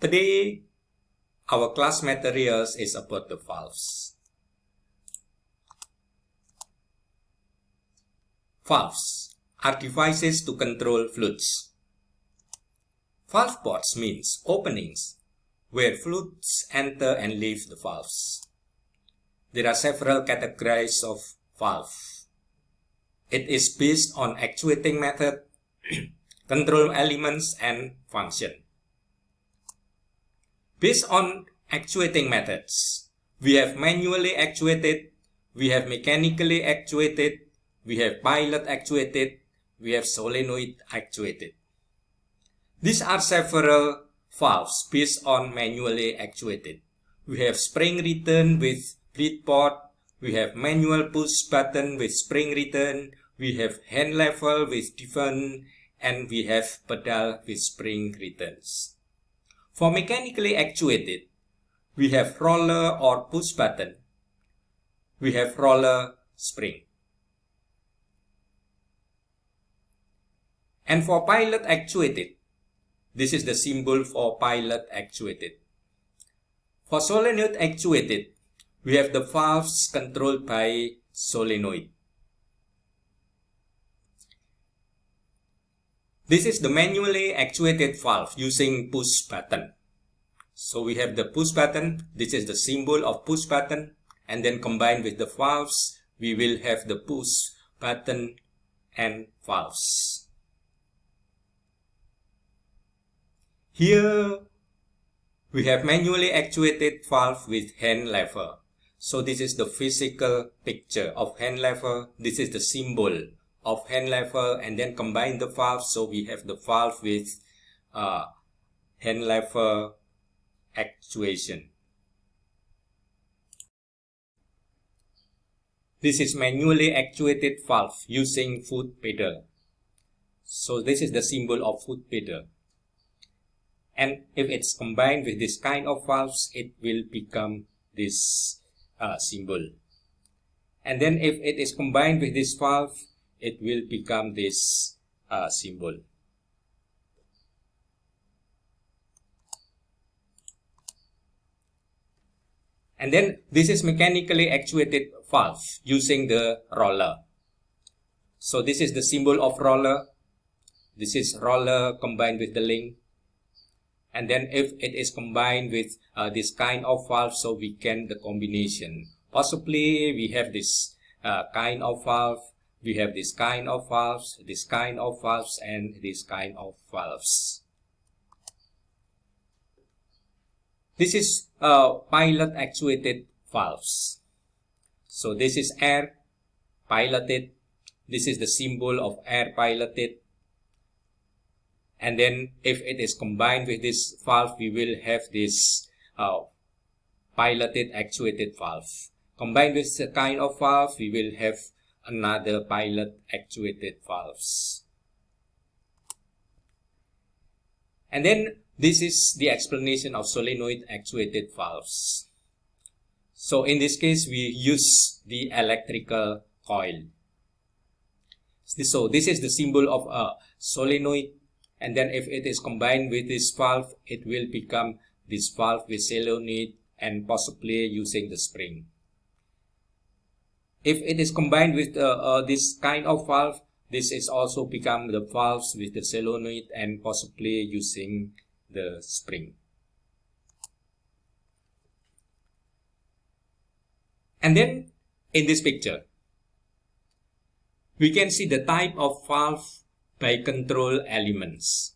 Today, our class materials is about the valves. Valves are devices to control fluids. Valve ports means openings where fluids enter and leave the valves. There are several categories of valve. It is based on actuating method, control elements, and function. Based on actuating methods, we have manually actuated, we have mechanically actuated, we have pilot actuated, we have solenoid actuated. These are several valves based on manually actuated. We have spring return with bleed port, we have manual push button with spring return, we have hand level with different, and we have pedal with spring returns. For mechanically actuated, we have roller or push button, we have roller spring. And for pilot actuated, this is the symbol for pilot actuated. For solenoid actuated, we have the valves controlled by solenoid. This is the manually actuated valve using push button. So we have the push button, this is the symbol of push button, and then combined with the valves, we will have the push button and valves. Here we have manually actuated valve with hand lever. So this is the physical picture of hand lever. This is the symbol of hand lever, and then combine the valve. So we have the valve with hand lever actuation. This is manually actuated valve using foot pedal. So this is the symbol of foot pedal. And if it's combined with this kind of valves, it will become this symbol. And then if it is combined with this valve, it will become this symbol. And then this is mechanically actuated valve using the roller. So this is the symbol of roller. This is roller combined with the link. And then if it is combined with this kind of valve, so we can the combination. Possibly we have this kind of valve, we have this kind of valves, this kind of valves, and this kind of valves. This is pilot actuated valves. So this is air piloted. This is the symbol of air piloted. And then if it is combined with this valve, we will have this piloted actuated valve. Combined with the kind of valve, we will have another pilot actuated valves. And then this is the explanation of solenoid actuated valves. So in this case, we use the electrical coil. So this is the symbol of a solenoid. And then if it is combined with this valve, it will become this valve with solenoid and possibly using the spring. If it is combined with this kind of valve, this is also become the valves with the solenoid and possibly using the spring. And then in this picture, we can see the type of valve by control elements.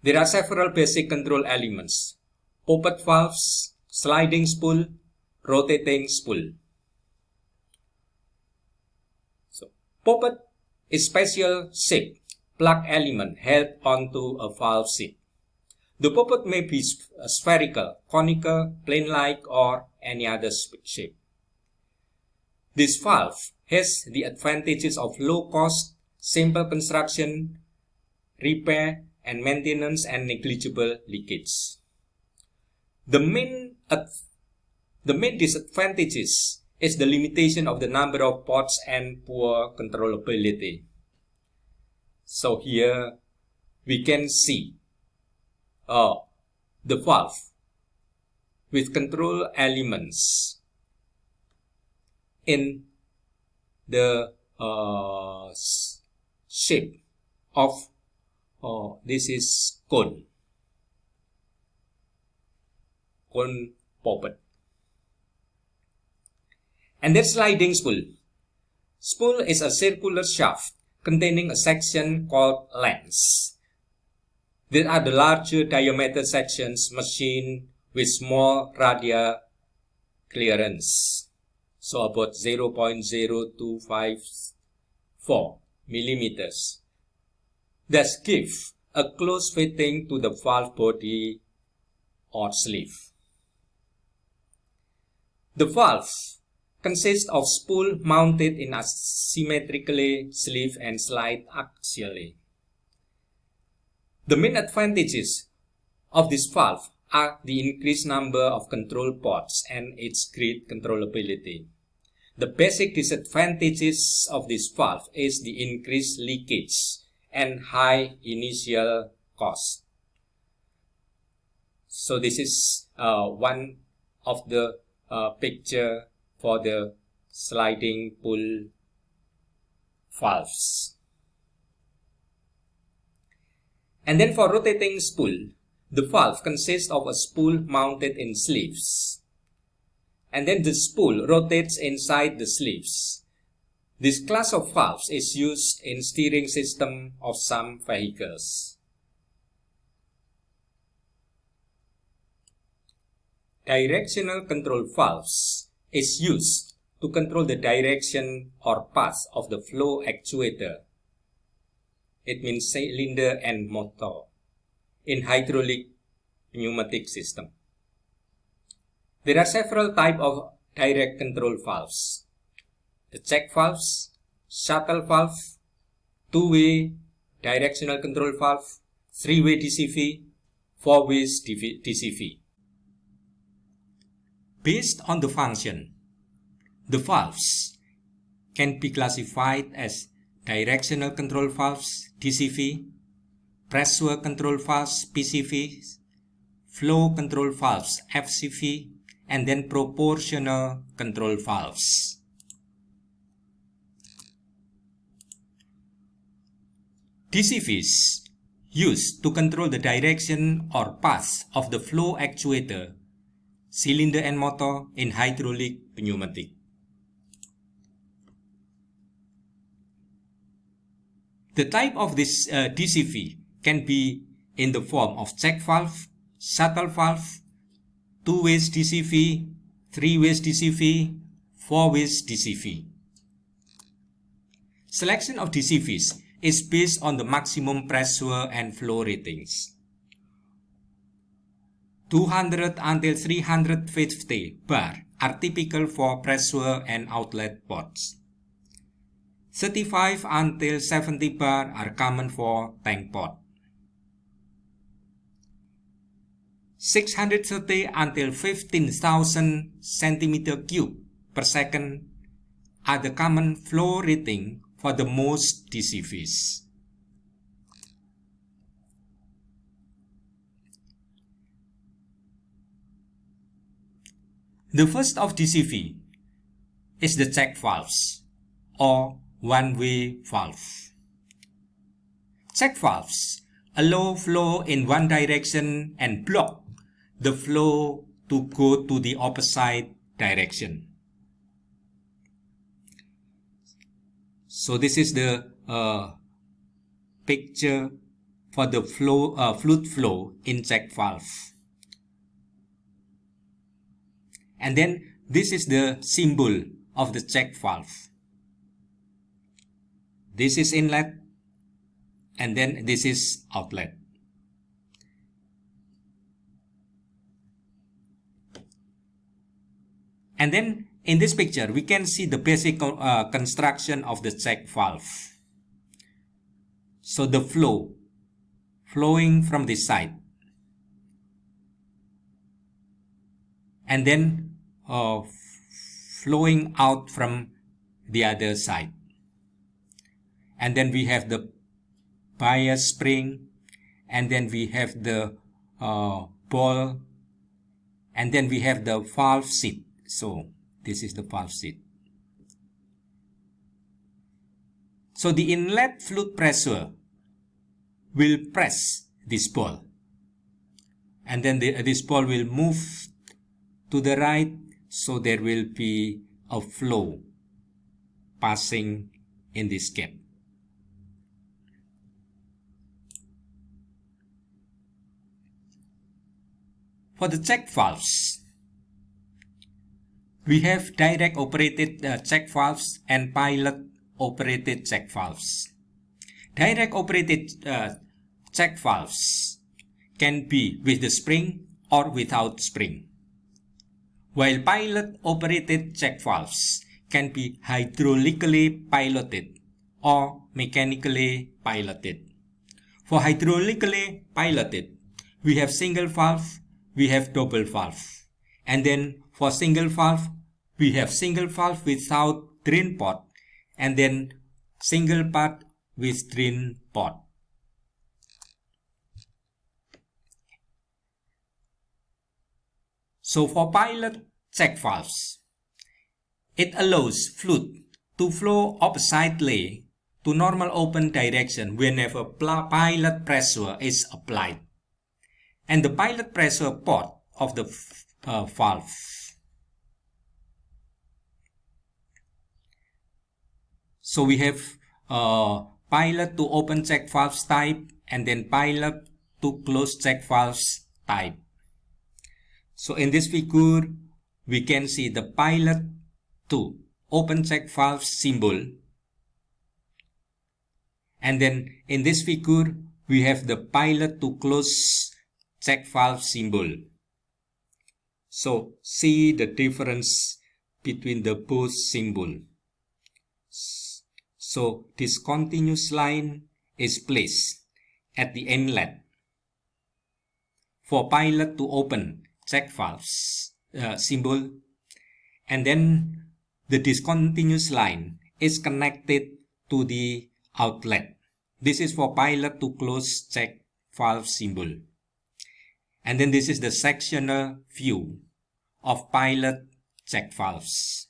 There are several basic control elements: poppet valves, sliding spool, rotating spool. So, poppet is special shaped plug element held onto a valve seat. The poppet may be spherical, conical, plane-like, or any other shape. This valve has the advantages of low cost, simple construction, repair and maintenance, and negligible leakage. The main disadvantages is the limitation of the number of ports and poor controllability. So here we can see the valve with control elements in the shape of this is cone poppet. And then sliding spool. Spool is a circular shaft containing a section called lens. These are the larger diameter sections machined with small radial clearance. So about 0.0254 millimeters. Thus give a close fitting to the valve body or sleeve. The valve consists of spool mounted in a symmetrically sleeve and slide axially. The main advantages of this valve are the increased number of control ports and its great controllability. The basic disadvantages of this valve is the increased leakage and high initial cost. So this is one of the picture for the sliding pull valves. And then for rotating spool, the valve consists of a spool mounted in sleeves. And then the spool rotates inside the sleeves. This class of valves is used in steering system of some vehicles. Directional control valves is used to control the direction or path of the flow actuator. It means cylinder and motor in hydraulic pneumatic system. There are several types of direct control valves. The check valves, shuttle valve, two-way directional control valve, three-way DCV, four-way DCV. Based on the function, the valves can be classified as directional control valves DCV, pressure control valves PCV, flow control valves FCV, and then proportional control valves. DCVs used to control the direction or path of the flow actuator, cylinder and motor in hydraulic pneumatic. The type of this DCV can be in the form of check valve, shuttle valve, two-way DCV, three-way DCV, four-way DCV. Selection of DCVs is based on the maximum pressure and flow ratings. 200 until 350 bar are typical for pressure and outlet ports. 35 until 70 bar are common for tank port. 630 until 15,000 cm3 per second are the common flow rating for the most DCVs. The first of DCV is the check valves or one-way valve. Check valves allow flow in one direction and block the flow to go to the opposite direction. So this is the picture for the fluid flow in check valve. And then this is the symbol of the check valve. This is inlet and then this is outlet. And then in this picture, we can see the basic construction of the check valve. So the flowing from this side. And then flowing out from the other side. And then we have the bias spring, and then we have the ball, and then we have the valve seat. So this is the valve seat. So the inlet fluid pressure will press this ball, and then this ball will move to the right, so there will be a flow passing in this gap. For the check valves, we have direct operated check valves and pilot operated check valves. Direct operated check valves can be with the spring or without spring, while pilot operated check valves can be hydraulically piloted or mechanically piloted. For hydraulically piloted, we have single valve, we have double valve. And then for single valve, we have single valve without drain pot, and then single part with drain pot. So for pilot check valves, it allows fluid to flow oppositely to normal open direction whenever pilot pressure is applied, and the pilot pressure pot of the valve. So we have pilot to open check valves type, and then pilot to close check valves type. So in this figure, we can see the pilot to open check valve symbol. And then in this figure, we have the pilot to close check valve symbol. So see the difference between the both symbol. So this continuous line is placed at the inlet for pilot to open check valves symbol, and then the discontinuous line is connected to the outlet. This is for pilot to close check valve symbol. And then this is the sectional view of pilot check valves.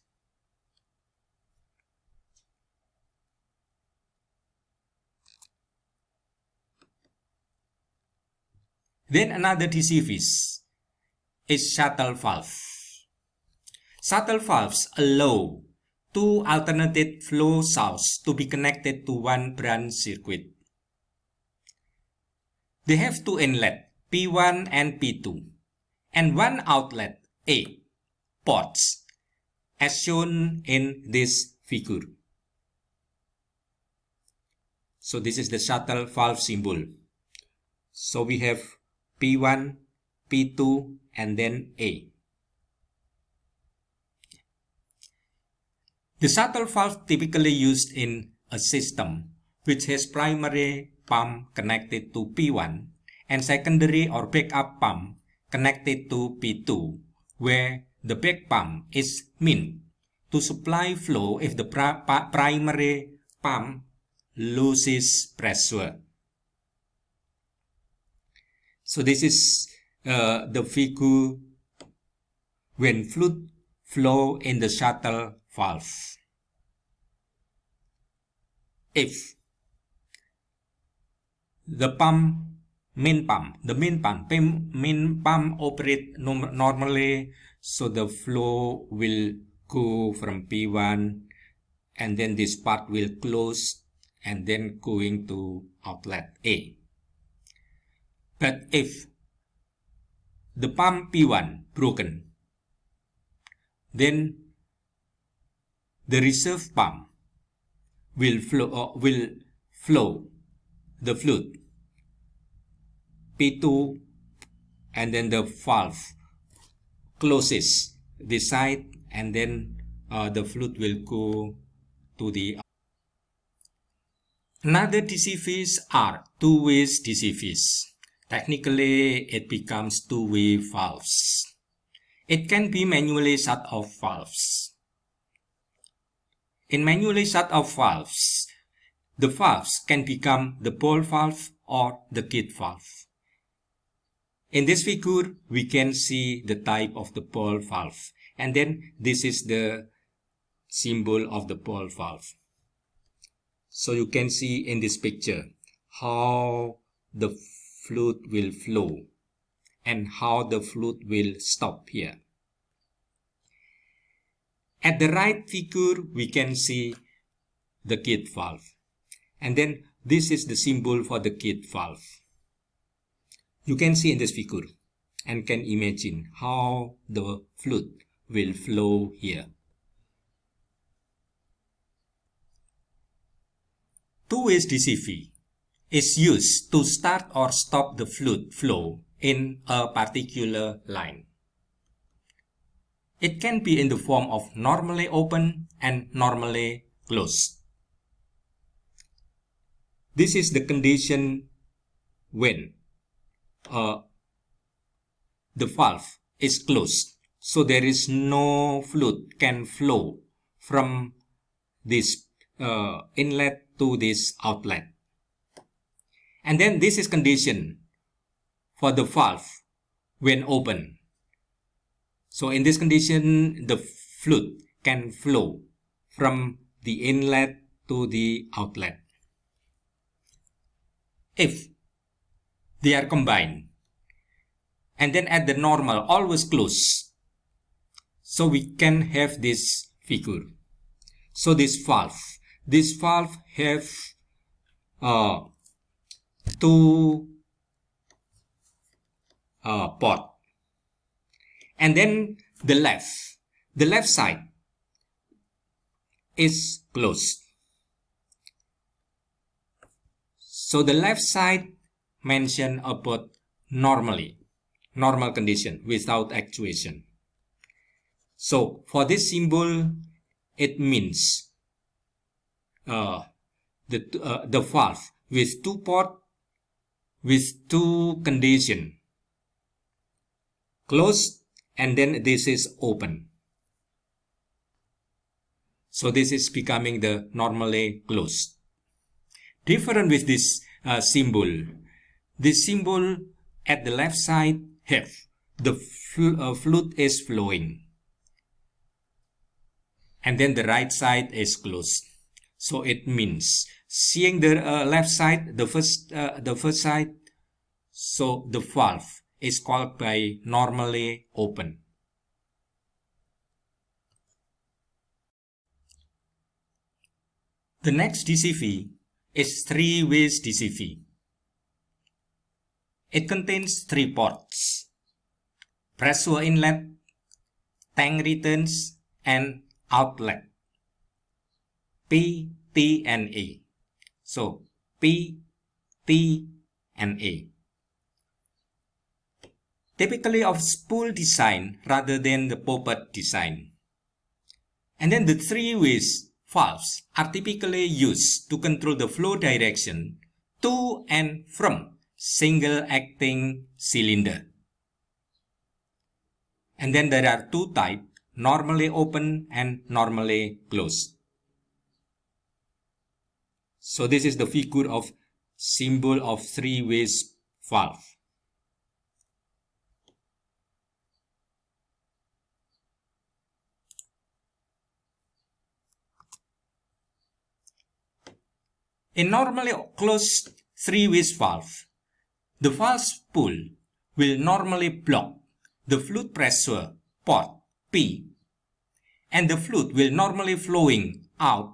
Then another DCVs is shuttle valve. Shuttle valves allow two alternative flow sources to be connected to one branch circuit. They have two inlets, P1 and P2, and one outlet, A, ports, as shown in this figure. So this is the shuttle valve symbol. So we have P1, P2, and then A. The shuttle valve typically used in a system which has primary pump connected to P1 and secondary or backup pump connected to P2, where the back pump is meant to supply flow if the primary pump loses pressure. So this is the figure when fluid flow in the shuttle valve. If the main pump operate normally, so the flow will go from P1, and then this part will close and then going to outlet A. But if the pump P1 broken, then the reserve pump will flow the fluid P2, and then the valve closes this side, and then the fluid will go to the. Another DCVs are two-way DCVs. Technically, it becomes two-way valves. It can be manually shut off valves. In manually shut off valves, the valves can become the ball valve or the kit valve. In this figure, we can see the type of the ball valve. And then this is the symbol of the ball valve. So you can see in this picture how the fluid will flow and how the fluid will stop here. At the right figure, we can see the kit valve. And then this is the symbol for the kit valve. You can see in this figure and can imagine how the fluid will flow here. Two-way DCV is used to start or stop the fluid flow in a particular line. It can be in the form of normally open and normally closed. This is the condition when the valve is closed. So there is no fluid can flow from this inlet to this outlet. And then this is condition for the valve when open. So in this condition, the fluid can flow from the inlet to the outlet. If they are combined, and then at the normal, always close, so we can have this figure. So this valve have two port. And then the left side is closed. So the left side mentioned about normal condition without actuation. So for this symbol, it means the valve with two port with two condition, closed, and then this is open. So this is becoming the normally closed. Different with this symbol. This symbol at the left side have the fluid is flowing. And then the right side is closed. So it means seeing the left side, the first side, so the valve is called by normally open. The next DCV is three-way DCV. It contains three ports: pressure inlet, tank returns, and outlet. P, T, and A. So P, T, and A. Typically of spool design rather than the poppet design. And then the three-way valves are typically used to control the flow direction to and from single acting cylinder. And then there are two types, normally open and normally closed. So this is the figure of symbol of three-way valve. In normally closed three-way valve, the valve spool will normally block the fluid pressure port P, and the fluid will normally flowing out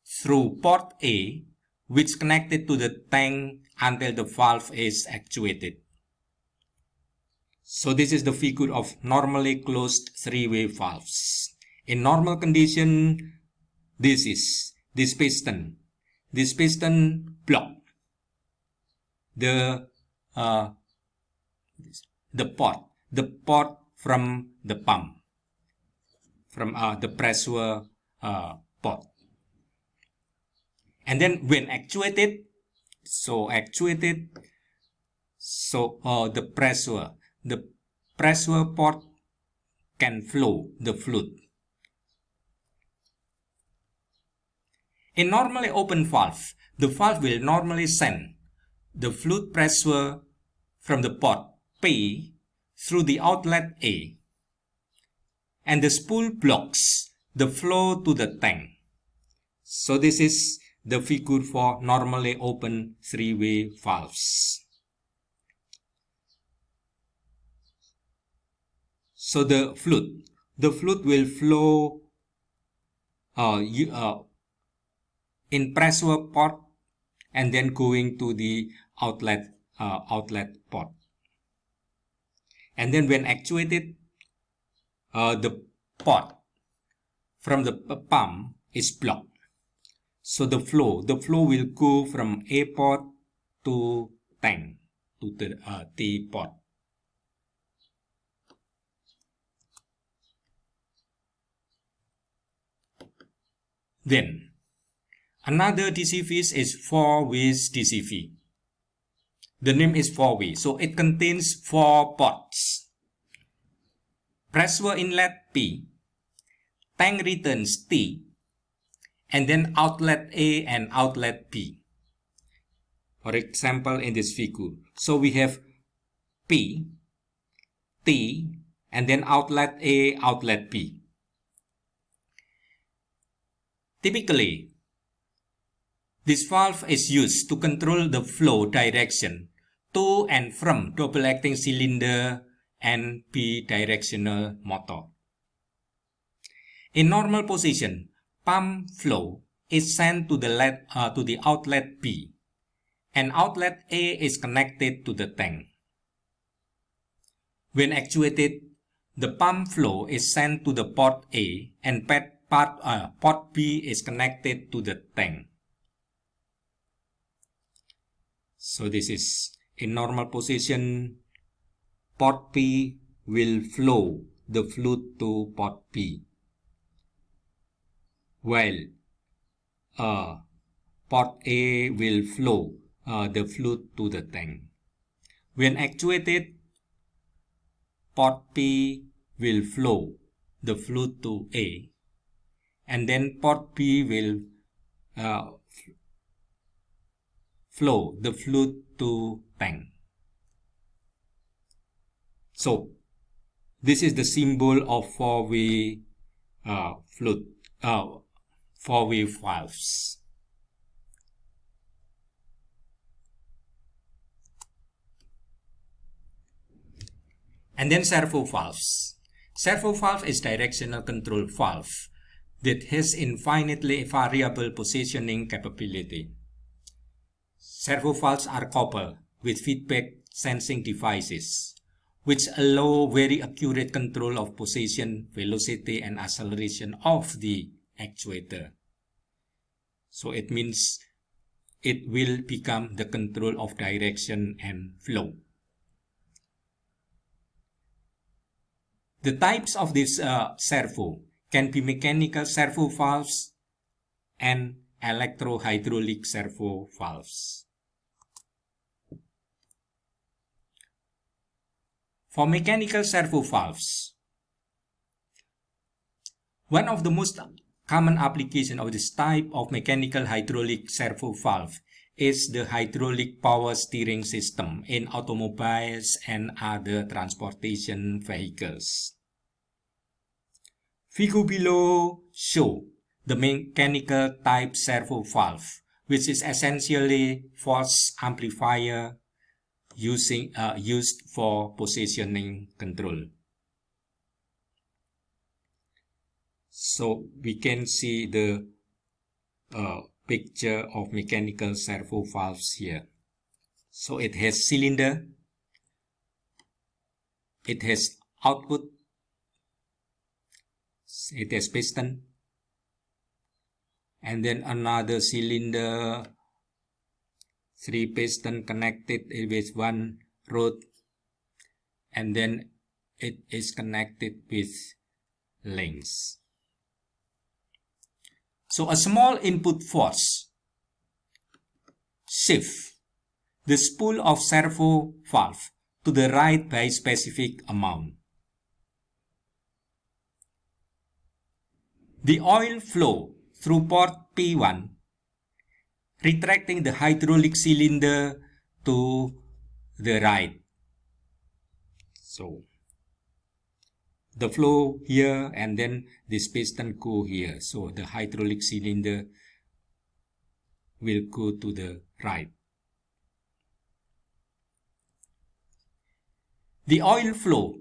through port A, which connected to the tank until the valve is actuated. So this is the figure of normally closed three-way valves. In normal condition, this piston block the port from the pump, from the pressure port. And then when actuated, the pressure port can flow the fluid. In normally open valve, the valve will normally send the fluid pressure from the port P through the outlet A, and the spool blocks the flow to the tank. So this is the figure for normally open three-way valves. So the fluid will flow in pressure port and then going to the outlet port. And then when actuated, the port from the pump is blocked. So the flow will go from A port to tank to the T port. Then another DCV is 4-way DCV. The name is 4-way, so it contains 4 ports. Pressure inlet P, tank returns T, and then outlet A and outlet P. For example, in this figure, so we have P, T, and then outlet A, outlet B. Typically, this valve is used to control the flow direction to and from double-acting cylinder and bidirectional motor. In normal position, pump flow is sent to the outlet B, and outlet A is connected to the tank. When actuated, the pump flow is sent to the port A, and port B is connected to the tank. So this is in normal position, port P will flow the fluid to port B, while port A will flow the fluid to the tank. When actuated, port P will flow the fluid to A, and then port B will flow the fluid to tank. So this is the symbol of 4-way fluid, 4-way valves. And then servo valves. Servo valve is directional control valve that has infinitely variable positioning capability. Servo valves are coupled with feedback sensing devices, which allow very accurate control of position, velocity, and acceleration of the actuator. So it means it will become the control of direction and flow. The types of this servo can be mechanical servo valves and electro-hydraulic servo valves. For mechanical servo valves, one of the most common applications of this type of mechanical hydraulic servo valve is the hydraulic power steering system in automobiles and other transportation vehicles. Figure below show the mechanical type servo valve, which is essentially force amplifier used for positioning control. So we can see the picture of mechanical servo valves here. So it has cylinder, it has output, it has piston, and then another cylinder, 3 piston connected with 1 rod, and then it is connected with links. So a small input force shifts the spool of servo valve to the right by specific amount. The oil flow through port P1 retracting the hydraulic cylinder to the right. So the flow here and then this piston go here. So the hydraulic cylinder will go to the right. The oil flow.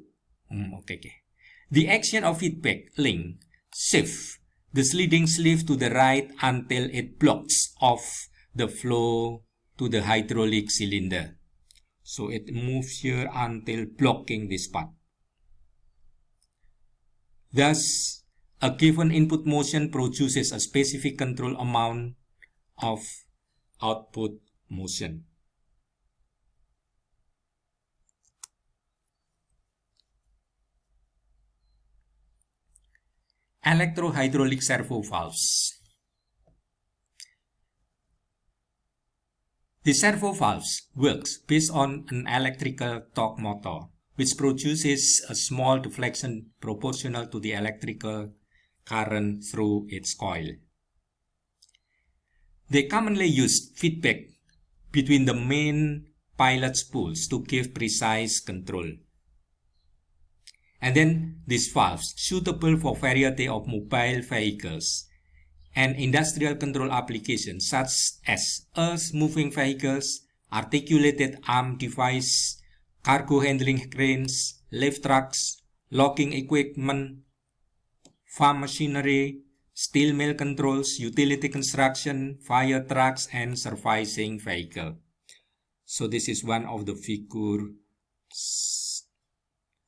The action of feedback link shift the sliding sleeve to the right until it blocks off the flow to the hydraulic cylinder. So it moves here until blocking this part. Thus, a given input motion produces a specific control amount of output motion. Electro-hydraulic servo valves. The servo valves works based on an electrical torque motor, which produces a small deflection proportional to the electrical current through its coil. They commonly use feedback between the main pilot spools to give precise control. And then these valves suitable for variety of mobile vehicles and industrial control applications such as earth-moving vehicles, articulated arm device, cargo handling cranes, lift trucks, logging equipment, farm machinery, steel mill controls, utility construction, fire trucks, and servicing vehicle. So this is one of the figures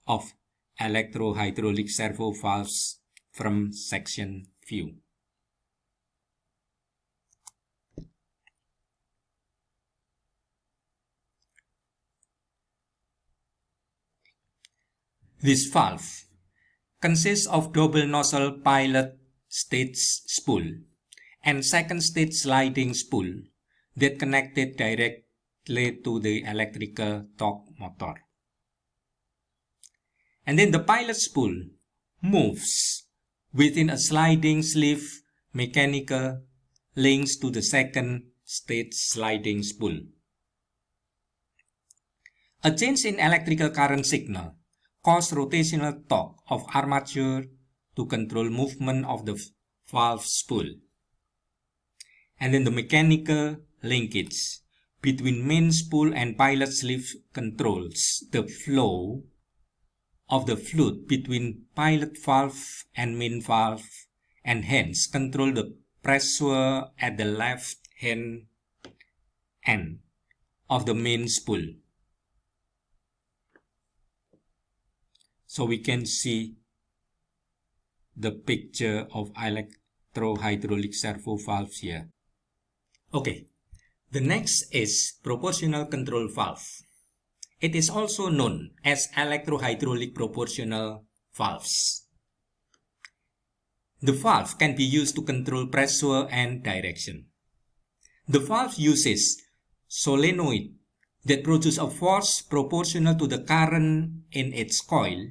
of electro-hydraulic servo valves from section view. This valve consists of double nozzle pilot stage spool and second stage sliding spool that connected directly to the electrical torque motor. And then the pilot spool moves within a sliding sleeve mechanical links to the second stage sliding spool. A change in electrical current signal causes rotational torque of armature to control movement of the valve spool. And then the mechanical linkage between main spool and pilot sleeve controls the flow of the fluid between pilot valve and main valve, and hence control the pressure at the left hand end of the main spool. So we can see the picture of electro-hydraulic servo valves here. Okay, the next is proportional control valve. It is also known as electro-hydraulic proportional valves. The valve can be used to control pressure and direction. The valve uses solenoid that produce a force proportional to the current in its coil.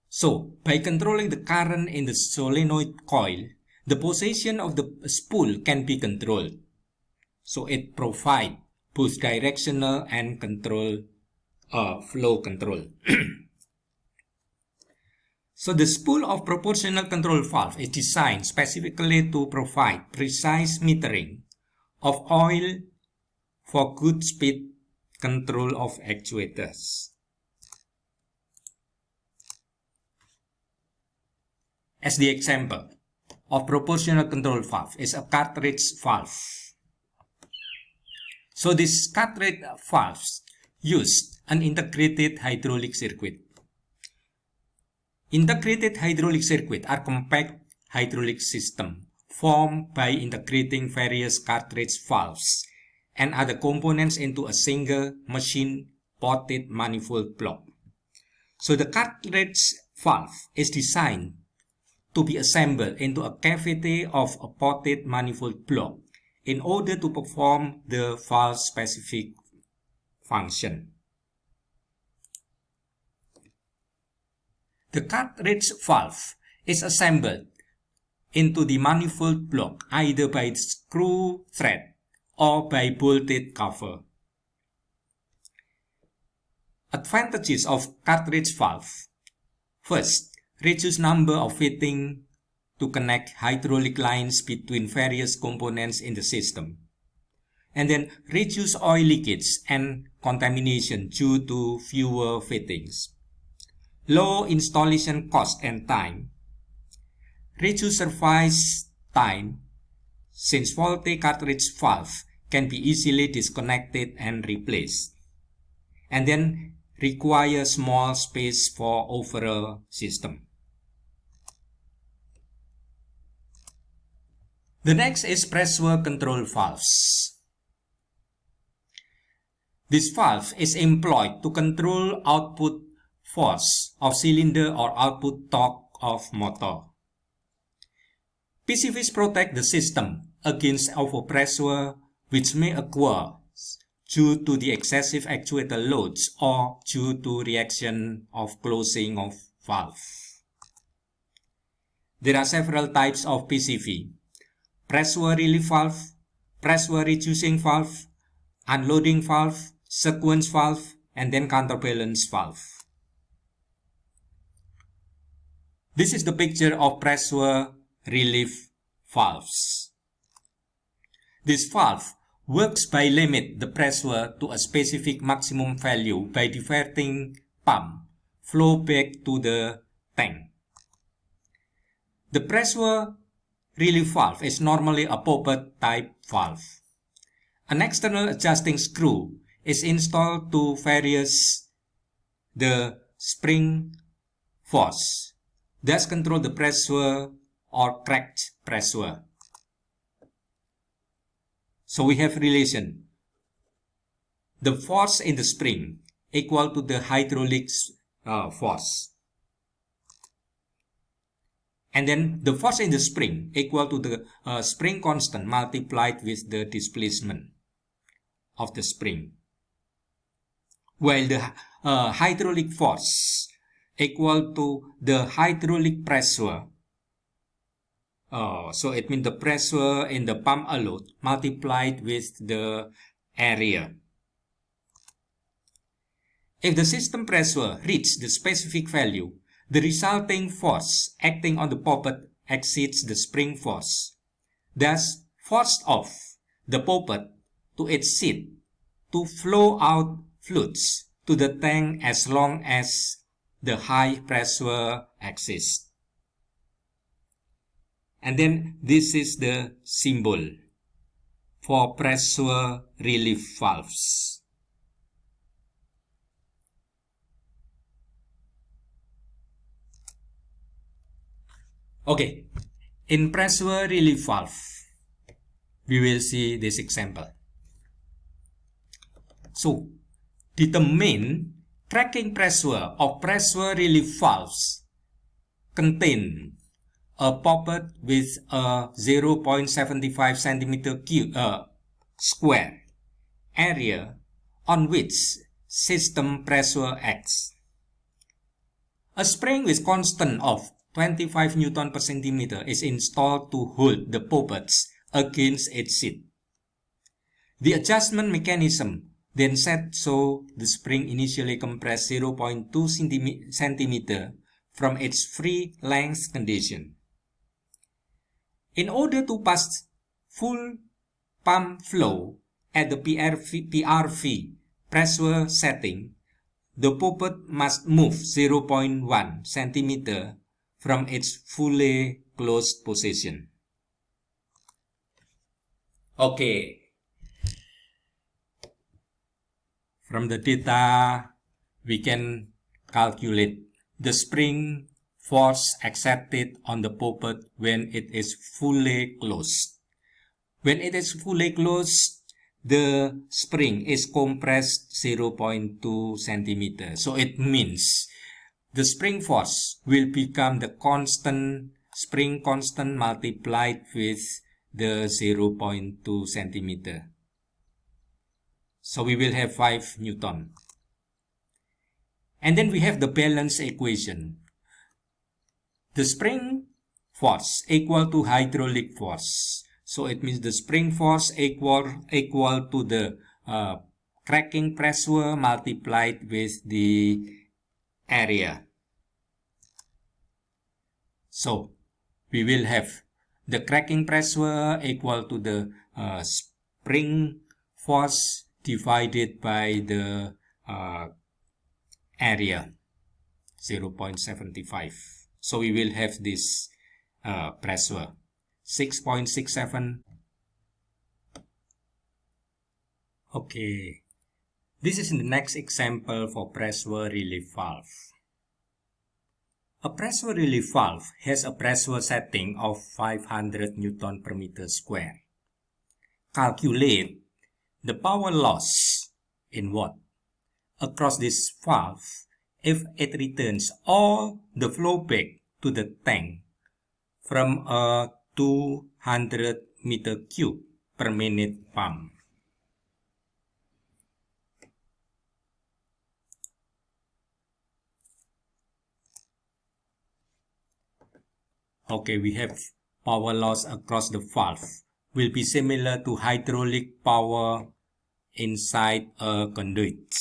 So, by controlling the current in the solenoid coil, the position of the spool can be controlled. So, it provides both directional and flow control. So, the spool of proportional control valve is designed specifically to provide precise metering of oil for good speed control of actuators. As the example of proportional control valve is a cartridge valve. So these cartridge valves use an integrated hydraulic circuit. Integrated hydraulic circuit are compact hydraulic systems formed by integrating various cartridge valves and other components into a single machine-potted manifold block. So the cartridge valve is designed to be assembled into a cavity of a potted manifold block in order to perform the valve-specific function. The cartridge valve is assembled into the manifold block either by screw thread or by bolted cover. Advantages of cartridge valve. First, reduce number of fittings to connect hydraulic lines between various components in the system. And then reduce oil leakage and contamination due to fewer fittings. Low installation cost and time. Reduce service time since faulty cartridge valve can be easily disconnected and replaced. And then require small space for overall system. The next is pressure control valves. This valve is employed to control output force of cylinder or output torque of motor. PCVs protect the system against overpressure which may occur due to the excessive actuator loads or due to reaction of closing of valve. There are several types of PCV: pressure relief valve, pressure reducing valve, unloading valve, sequence valve, and then counterbalance valve. This is the picture of pressure relief valves. This valve works by limit the pressure to a specific maximum value by diverting pump flow back to the tank. The pressure relief valve is normally a poppet type valve. An external adjusting screw is installed to various the spring force, thus control the pressure or cracked pressure. So we have relation. The force in the spring equal to the hydraulic force. And then the force in the spring equal to the spring constant multiplied with the displacement of the spring. While the hydraulic force equal to the hydraulic pressure. So it means the pressure in the pump alone multiplied with the area. If the system pressure reaches the specific value, the resulting force acting on the poppet exceeds the spring force, thus forced off the poppet to its seat to flow out fluids to the tank as long as the high pressure exists. And then this is the symbol for pressure relief valves. Okay, in pressure relief valve, we will see this example. So, determine cracking pressure of pressure relief valves contain a poppet with a 0.75 cm square area on which system pressure acts. A spring with constant of 25 Newton per centimeter is installed to hold the poppets against its seat. The adjustment mechanism then set so the spring initially compressed 0.2 centimeter from its free length condition. In order to pass full pump flow at the PRV pressure setting, the poppet must move 0.1 centimeter from its fully closed position. Okay. From the data, we can calculate the spring force exerted on the poppet when it is fully closed. When it is fully closed, the spring is compressed 0.2 centimeter. So it means the spring force will become the constant, spring constant multiplied with the 0.2 centimeter. So we will have 5 Newton. And then we have the balance equation. The spring force equal to hydraulic force. So it means the spring force equal to the cracking pressure multiplied with the area. So we will have the cracking pressure equal to the spring force divided by the area, 0.75. So we will have this pressure, 6.67. Okay, this is the next example for pressure relief valve. A pressure relief valve has a pressure setting of 500 Newton per meter square. Calculate the power loss in watt across this valve if it returns all the flow back to the tank from a 200 meter cube per minute pump. Okay, we have power loss across the valve will be similar to hydraulic power inside a conduit.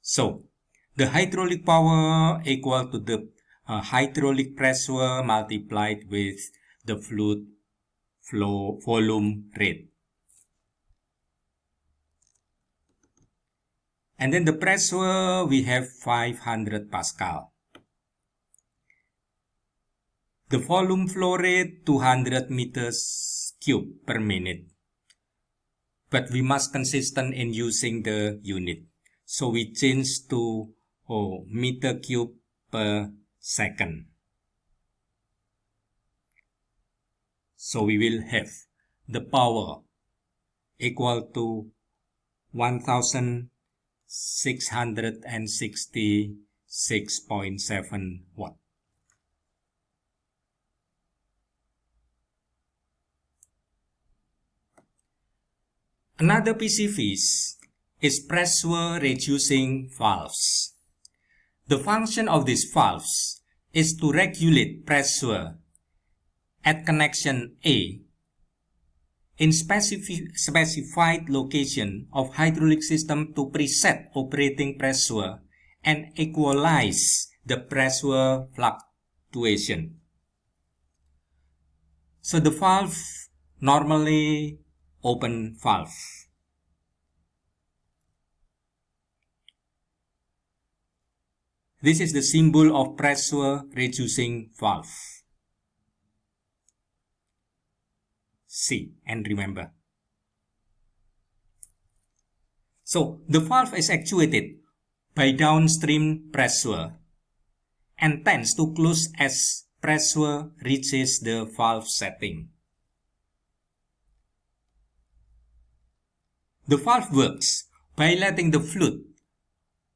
So, the hydraulic power equal to the hydraulic pressure multiplied with the fluid flow volume rate. And then the pressure, we have 500 Pascal. The volume flow rate 200 meters cube per minute. But we must consistent in using the unit. So we change to meter cube per second. So we will have the power equal to 1666.7 watt. Another PCVs is pressure reducing valves. The function of these valves is to regulate pressure at connection A in specified location of hydraulic system to preset operating pressure and equalize the pressure fluctuation. So the valve normally open valve. This is the symbol of pressure reducing valve. See and remember. So the valve is actuated by downstream pressure and tends to close as pressure reaches the valve setting. The valve works by letting the fluid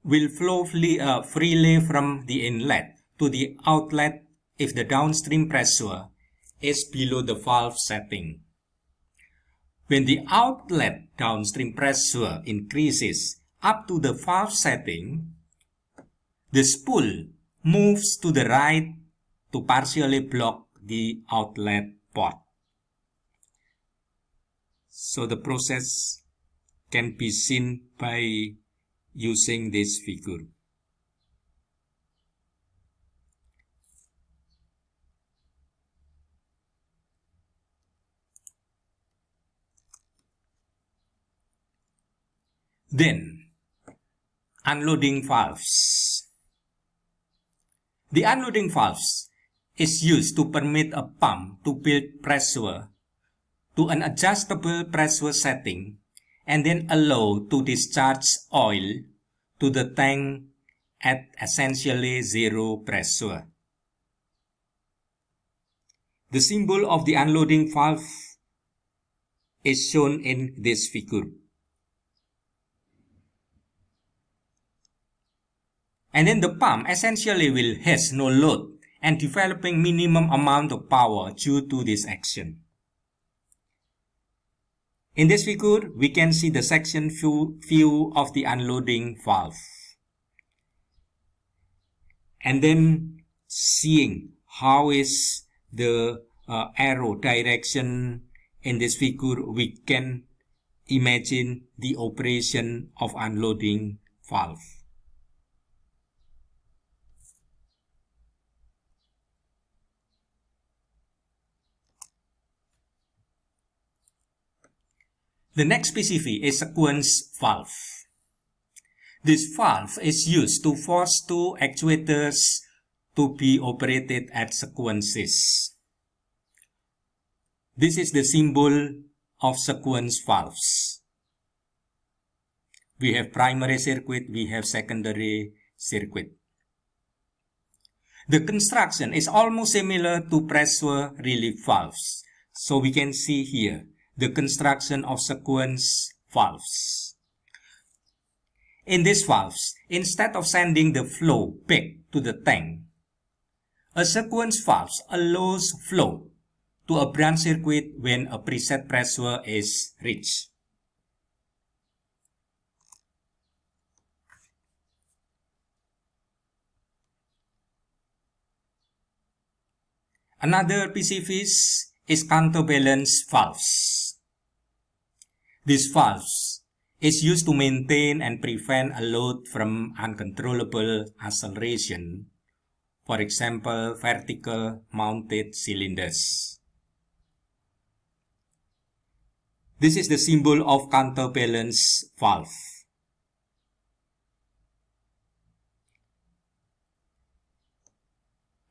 will flow freely from the inlet to the outlet if the downstream pressure is below the valve setting. When the outlet downstream pressure increases up to the valve setting, the spool moves to the right to partially block the outlet port. So the process can be seen by using this figure. Then, unloading valves. The unloading valves is used to permit a pump to build pressure to an adjustable pressure setting and then allow to discharge oil to the tank at essentially zero pressure. The symbol of the unloading valve is shown in this figure. And then the pump essentially will has no load and developing minimum amount of power due to this action. In this figure, we can see the section view of the unloading valve. And then seeing how is the arrow direction in this figure, we can imagine the operation of unloading valve. The next specific is sequence valve. This valve is used to force two actuators to be operated at sequences. This is the symbol of sequence valves. We have primary circuit, we have secondary circuit. The construction is almost similar to pressure relief valves. So we can see here the construction of sequence valves. In these valves, instead of sending the flow back to the tank, a sequence valve allows flow to a branch circuit when a preset pressure is reached. Another specific is counterbalance valves. These valves is used to maintain and prevent a load from uncontrollable acceleration, for example, vertical mounted cylinders. This is the symbol of counterbalance valve.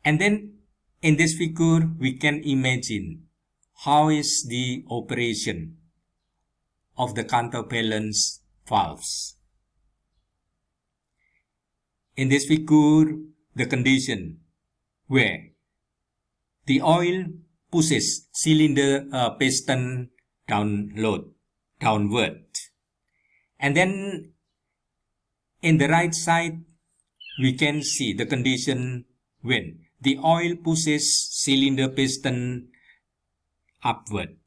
And then in this figure, we can imagine how is the operation of the counterbalance valves. In this figure, the condition where the oil pushes cylinder piston downward. And then in the right side, we can see the condition when the oil pushes cylinder piston upward.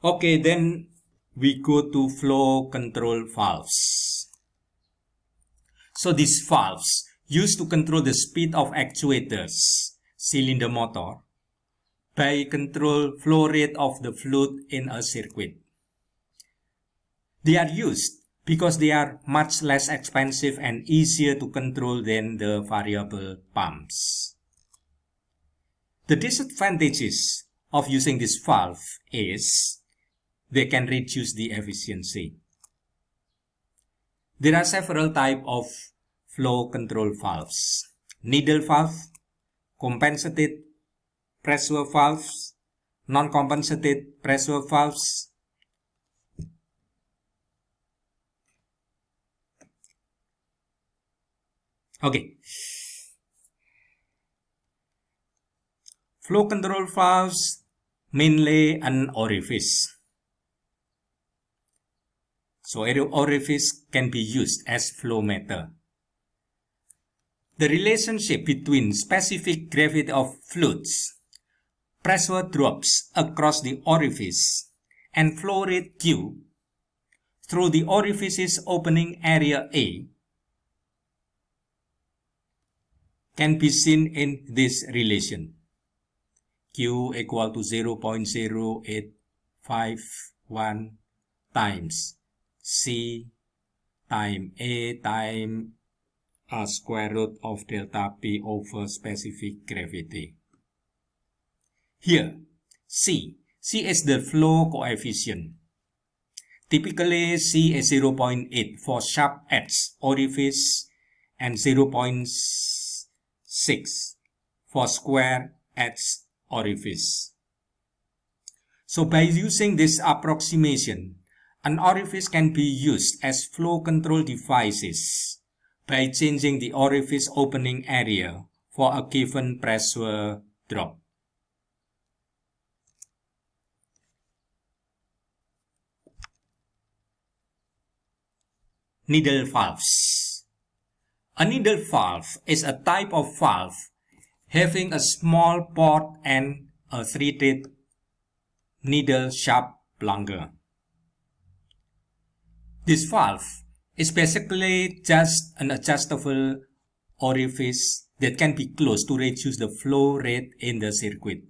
Okay, then we go to flow control valves. So these valves used to control the speed of actuators, cylinder motor, by control flow rate of the fluid in a circuit. They are used because they are much less expensive and easier to control than the variable pumps. The disadvantages of using this valve is they can reduce the efficiency. There are several types of flow control valves: needle valve, compensated pressure valves, non-compensated pressure valves. Okay. Flow control valves mainly an orifice. So orifice can be used as flow meter. The relationship between specific gravity of fluids, pressure drops across the orifice, and flow rate Q through the orifice's opening area A can be seen in this relation. Q equal to 0.0851 times C times A times square root of delta P over specific gravity. Here, C is the flow coefficient. Typically, C is 0.8 for sharp edge orifice and 0.6 for square edge orifice. So by using this approximation, an orifice can be used as flow control devices by changing the orifice opening area for a given pressure drop. Needle valves. A needle valve is a type of valve having a small port and a threaded needle sharp plunger. This valve is basically just an adjustable orifice that can be closed to reduce the flow rate in the circuit.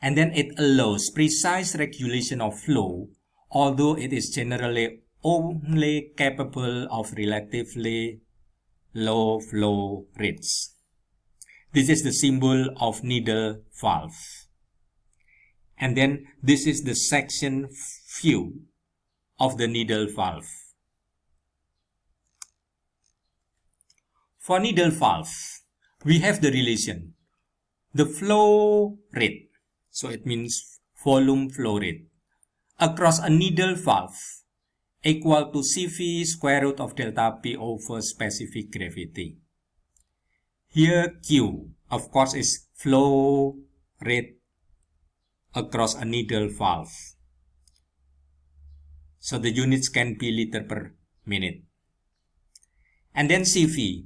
And then it allows precise regulation of flow, although it is generally only capable of relatively low flow rates. This is the symbol of needle valve. And then this is the section view of the needle valve. For needle valve, we have the relation, the flow rate. So it means volume flow rate across a needle valve equal to CV square root of delta P over specific gravity. Here Q, of course, is flow rate across a needle valve. So the units can be liter per minute. And then CV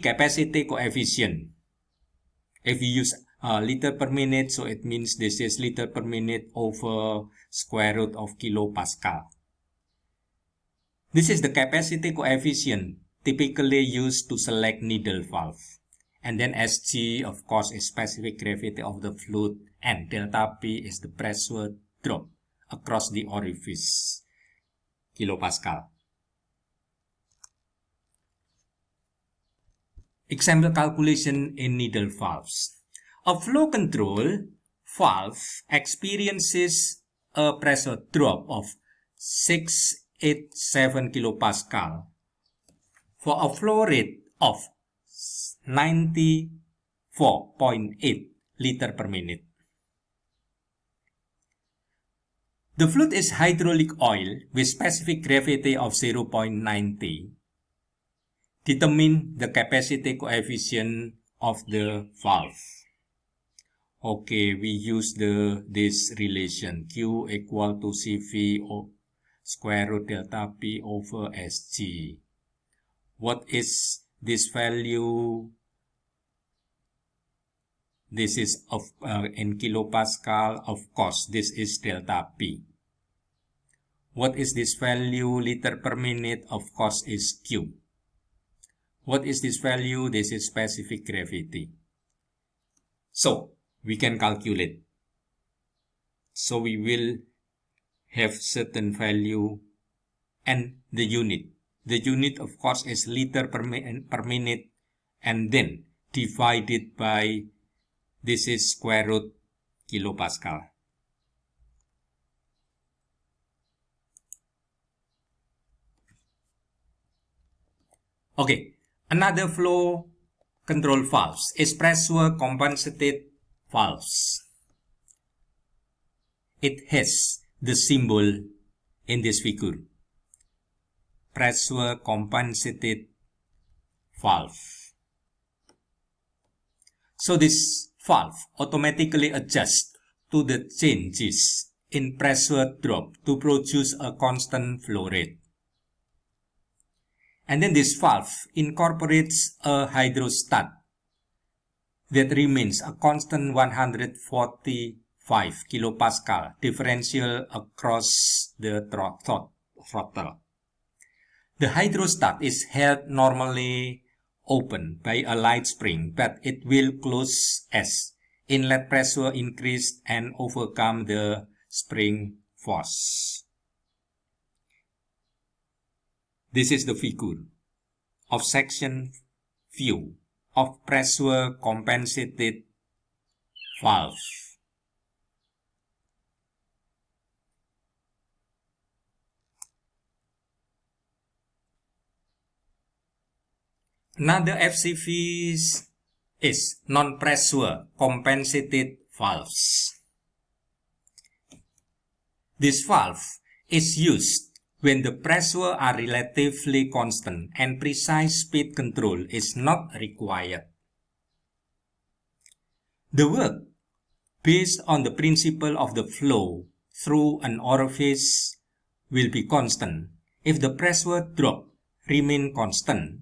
capacity coefficient. If we use liter per minute, so it means this is liter per minute over square root of kilopascal. This is the capacity coefficient typically used to select needle valve. And then Sg, of course, is specific gravity of the fluid, and delta P is the pressure drop across the orifice, kilopascal. Example calculation in needle valves. A flow control valve experiences a pressure drop of 687 kilopascal for a flow rate of 94.8 liter per minute. The fluid is hydraulic oil with specific gravity of 0.90. Determine the capacity coefficient of the valve. Okay, we use this relation Q equal to CV square root delta P over Sg. What is this value? This is in kilopascal. Of course, this is delta P. What is this value? Liter per minute, of course, is Q. What is this value? This is specific gravity. So we can calculate. So we will have certain value and the unit. The unit, of course, is liter per minute, and then divided by, this is square root kilopascal. Okay, another flow control valves is pressure compensated valves. It has the symbol in this figure, pressure compensated valve. So this valve automatically adjusts to the changes in pressure drop to produce a constant flow rate. And then this valve incorporates a hydrostat that remains a constant 145 kilopascal differential across the throttle. The hydrostat is held normally open by a light spring, but it will close as inlet pressure increase and overcome the spring force. This is the figure of section view of pressure compensated valve. Another FCV is non-pressure compensated valves. This valve is used when the pressure are relatively constant and precise speed control is not required. The work based on the principle of the flow through an orifice will be constant if the pressure drop remain constant.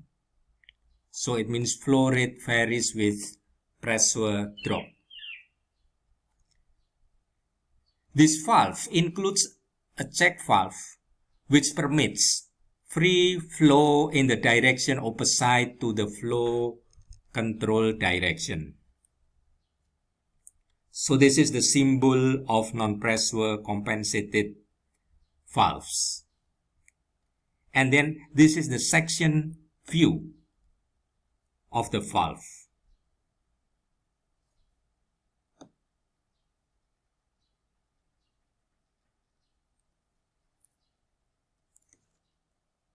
So it means flow rate varies with pressure drop. This valve includes a check valve which permits free flow in the direction opposite to the flow control direction. So this is the symbol of non-pressure compensated valves. And then this is the section view of the valve.